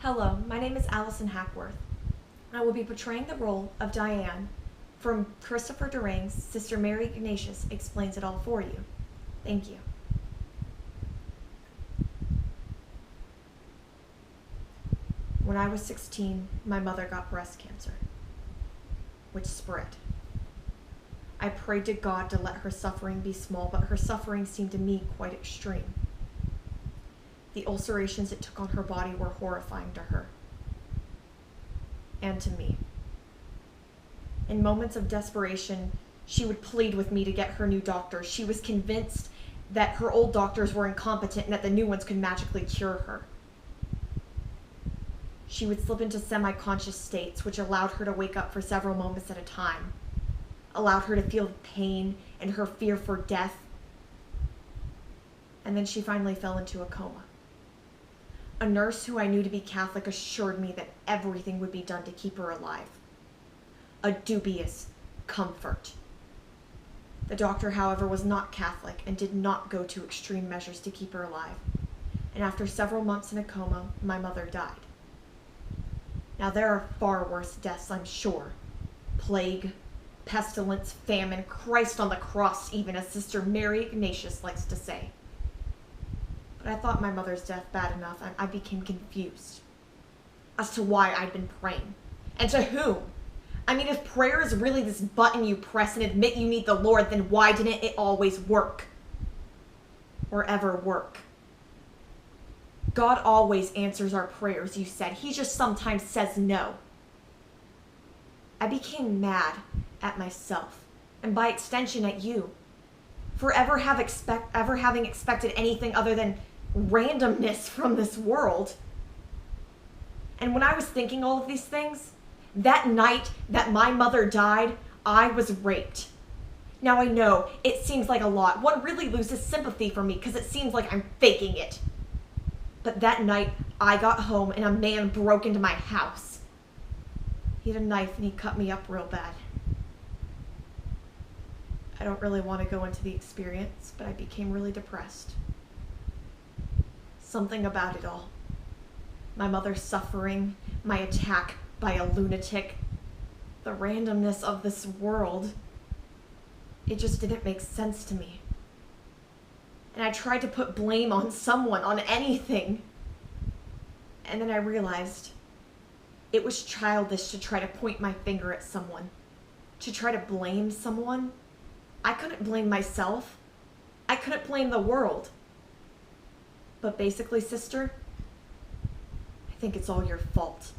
Hello, my name is Allison Hackworth. I will be portraying the role of Diane from Christopher Durang's Sister Mary Ignatius Explains It All for You. Thank you. When I was 16, my mother got breast cancer, which spread. I prayed to God to let her suffering be small, but her suffering seemed to me quite extreme. The ulcerations it took on her body were horrifying to her and to me. In moments of desperation, she would plead with me to get her new doctors. She was convinced that her old doctors were incompetent and that the new ones could magically cure her. She would slip into semi-conscious states, which allowed her to wake up for several moments at a time, allowed her to feel pain and her fear for death, and then she finally fell into a coma. A nurse who I knew to be Catholic assured me that everything would be done to keep her alive. A dubious comfort. The doctor, however, was not Catholic and did not go to extreme measures to keep her alive. And after several months in a coma, my mother died. Now, there are far worse deaths, I'm sure. Plague, pestilence, famine, Christ on the cross, even, as Sister Mary Ignatius likes to say. But I thought my mother's death bad enough, and I became confused as to why I'd been praying. And to whom? I mean, if prayer is really this button you press and admit you need the Lord, then why didn't it always work? Or ever work? God always answers our prayers, you said. He just sometimes says no. I became mad at myself, and by extension at you, for ever having expected anything other than randomness from this world. And when I was thinking all of these things, that night that my mother died, I was raped. Now I know, it seems like a lot. One really loses sympathy for me because it seems like I'm faking it. But that night, I got home and a man broke into my house. He had a knife and he cut me up real bad. I don't really want to go into the experience, but I became really depressed. Something about it all. My mother's suffering, my attack by a lunatic, the randomness of this world. It just didn't make sense to me. And I tried to put blame on someone, on anything. And then I realized it was childish to try to point my finger at someone, to try to blame someone. I couldn't blame myself. I couldn't blame the world. But basically, sister, I think it's all your fault.